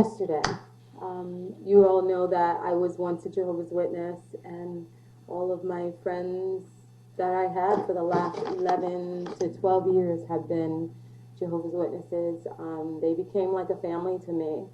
Yesterday, you all know that I was once a Jehovah's Witness, and all of my friends that I had for the last 11 to 12 years have been Jehovah's Witnesses. They became like a family to me.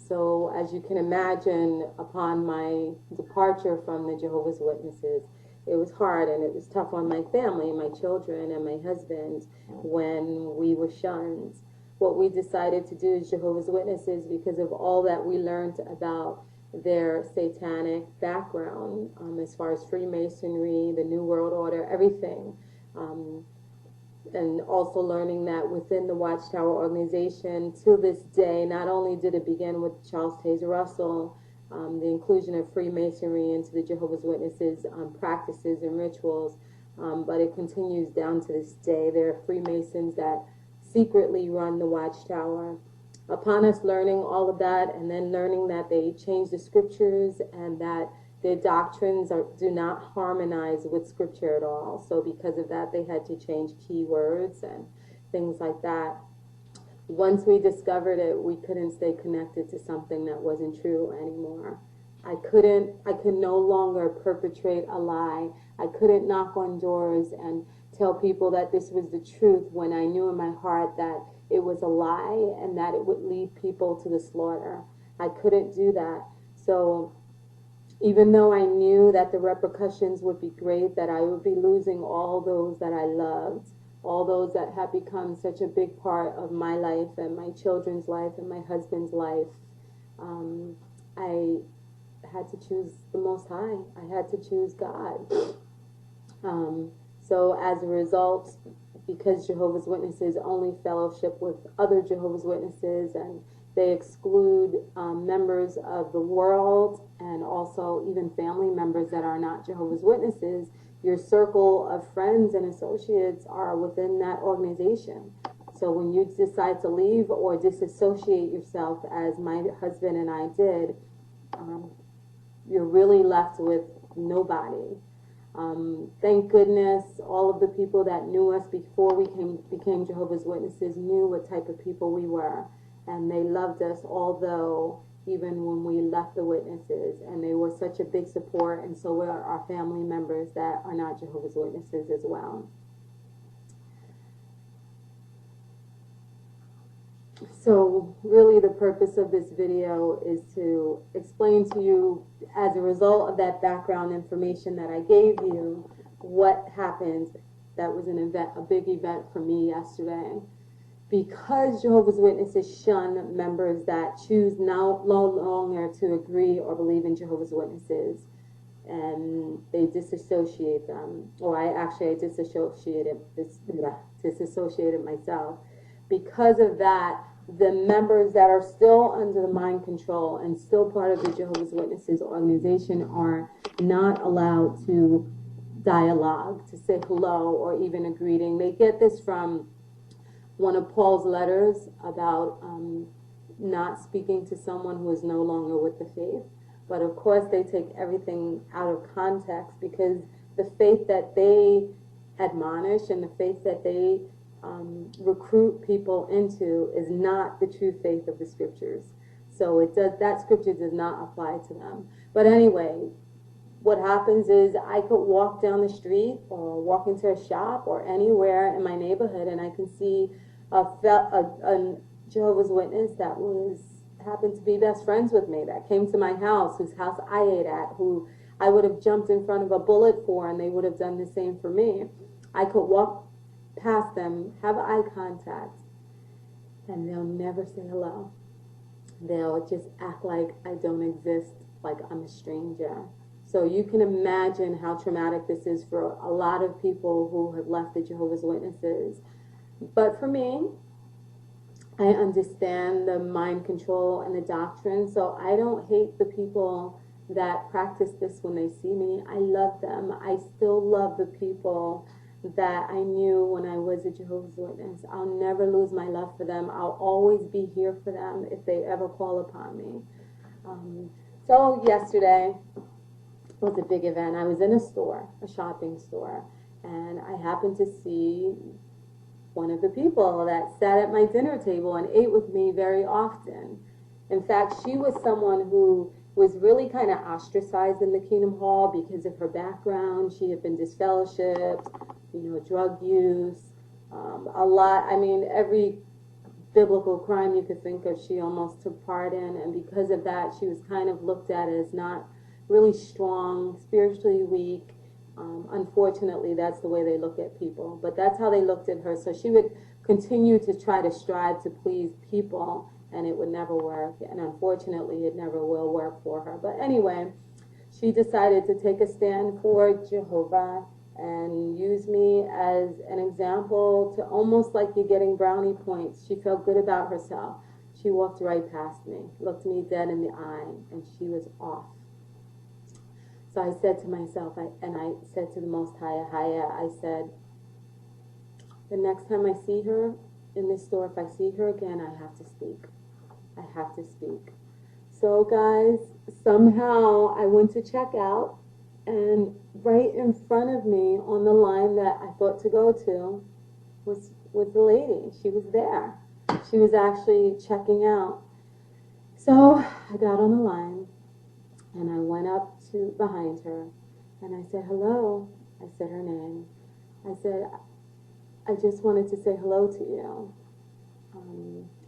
So as you can imagine, upon my departure from the Jehovah's Witnesses, it was hard and it was tough on my family, my children, and my husband when we were shunned. What we decided to do as Jehovah's Witnesses, because of all that we learned about their satanic background, as far as Freemasonry, the New World Order, everything, and also learning that within the Watchtower organization, to this day, not only did it begin with Charles Taze Russell, the inclusion of Freemasonry into the Jehovah's Witnesses practices and rituals, but it continues down to this day. There are Freemasons that secretly run the Watchtower. Upon us learning all of that, and then learning that they changed the scriptures and that their doctrines do not harmonize with scripture at all. So because of that, they had to change key words and things like that. Once we discovered it, we couldn't stay connected to something that wasn't true anymore. I could no longer perpetrate a lie. I couldn't knock on doors and tell people that this was the truth when I knew in my heart that it was a lie and that it would lead people to the slaughter. I couldn't do that. So even though I knew that the repercussions would be great, that I would be losing all those that I loved, all those that had become such a big part of my life and my children's life and my husband's life, I had to choose the Most High. I had to choose God. So as a result, because Jehovah's Witnesses only fellowship with other Jehovah's Witnesses, and they exclude members of the world and also even family members that are not Jehovah's Witnesses, your circle of friends and associates are within that organization. So when you decide to leave or disassociate yourself, as my husband and I did, you're really left with nobody. Thank goodness all of the people that knew us before we became Jehovah's Witnesses knew what type of people we were, and they loved us, although even when we left the Witnesses, and they were such a big support, and so were our family members that are not Jehovah's Witnesses as well. So really the purpose of this video is to explain to you, as a result of that background information that I gave you, what happened. That was an event, a big event for me yesterday. Because Jehovah's Witnesses shun members that choose no longer to agree or believe in Jehovah's Witnesses, and they disassociate them, or I disassociated myself. Because of that, the members that are still under the mind control and still part of the Jehovah's Witnesses organization are not allowed to dialogue, to say hello or even a greeting. They get this from one of Paul's letters about not speaking to someone who is no longer with the faith. But of course they take everything out of context, because the faith that they admonish and the faith that they recruit people into is not the true faith of the scriptures. So that scripture does not apply to them. But anyway, what happens is I could walk down the street or walk into a shop or anywhere in my neighborhood, and I can see a Jehovah's Witness that happened to be best friends with me, that came to my house, whose house I ate at, who I would have jumped in front of a bullet for, and they would have done the same for me. I could walk past them, have eye contact, and they'll never say hello. They'll just act like I don't exist, like I'm a stranger. So you can imagine how traumatic this is for a lot of people who have left the Jehovah's Witnesses. But for me, I understand the mind control and the doctrine, so I don't hate the people that practice this when they see me. I love them. I still love the people that I knew when I was a Jehovah's Witness. I'll never lose my love for them. I'll always be here for them if they ever call upon me. So yesterday was a big event. I was in a store, a shopping store, and I happened to see one of the people that sat at my dinner table and ate with me very often. In fact, she was someone who was really kind of ostracized in the Kingdom Hall because of her background. She had been disfellowshipped, drug use, a lot. I mean, every biblical crime you could think of, she almost took part in. And because of that, she was kind of looked at as not really strong, spiritually weak. Unfortunately, that's the way they look at people. But that's how they looked at her. So she would continue to try to strive to please people, and it would never work. And unfortunately, it never will work for her. But anyway, she decided to take a stand for Jehovah and use me as an example, to almost like you're getting brownie points. She felt good about herself. She walked right past me, looked me dead in the eye, and she was off. So I said to myself, I said to the Most High, I said, the next time I see her in this store, if I see her again, I have to speak. I have to speak. So guys, somehow I went to check out, and right in front of me on the line that I thought to go to was the lady. She was there. She was actually checking out. So I got on the line, and I went up to behind her, and I said, hello. I said her name. I said, I just wanted to say hello to you.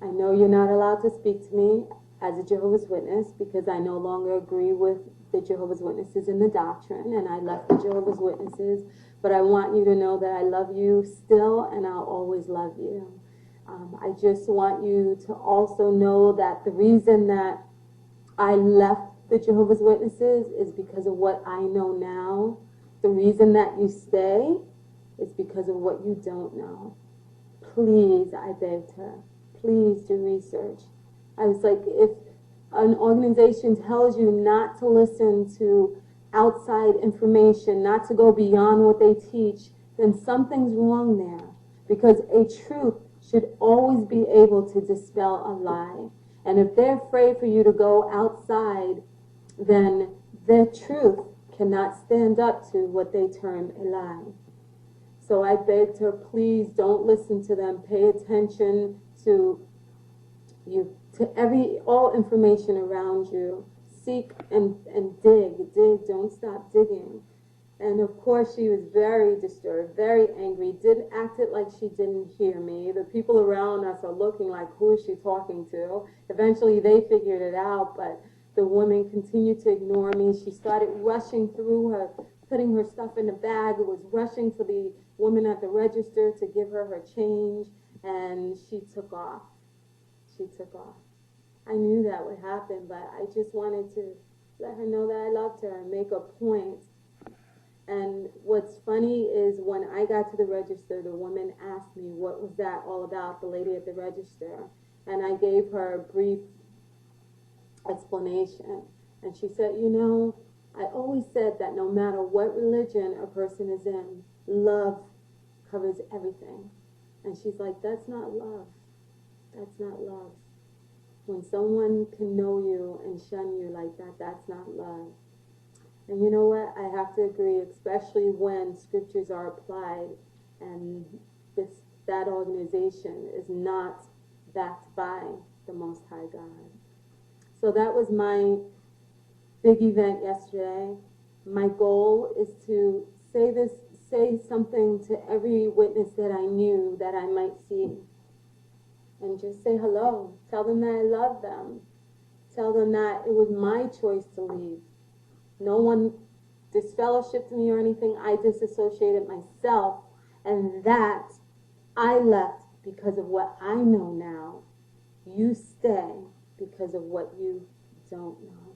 I know you're not allowed to speak to me as a Jehovah's Witness because I no longer agree with the Jehovah's Witnesses in the doctrine, and I left the Jehovah's Witnesses, but I want you to know that I love you still, and I'll always love you. I just want you to also know that the reason that I left the Jehovah's Witnesses is because of what I know now. The reason that you stay is because of what you don't know. Please, I begged her, please do research. I was like, if an organization tells you not to listen to outside information, not to go beyond what they teach, then something's wrong there. Because a truth should always be able to dispel a lie. And if they're afraid for you to go outside, then their truth cannot stand up to what they term a lie. So I begged her, please don't listen to them. Pay attention to all information around you. Seek and dig, don't stop digging. And of course she was very disturbed, very angry, acted like she didn't hear me. The people around us are looking like, who is she talking to? Eventually they figured it out, but the woman continued to ignore me. She started rushing through her, putting her stuff in the bag, was rushing for the woman at the register to give her her change, and she took off. She took off. I knew that would happen, but I just wanted to let her know that I loved her and make a point. And what's funny is when I got to the register, the woman asked me what was that all about, the lady at the register. And I gave her a brief explanation. And she said, I always said that no matter what religion a person is in, love covers everything. And she's like, that's not love. That's not love. When someone can know you and shun you like that, that's not love. And you know what? I have to agree, especially when scriptures are applied and that organization is not backed by the Most High God. So that was my big event yesterday. My goal is to say something to every witness that I knew that I might see. And just say hello. Tell them that I love them. Tell them that it was my choice to leave. No one disfellowshipped me or anything. I disassociated myself, and that I left because of what I know now. You stay because of what you don't know.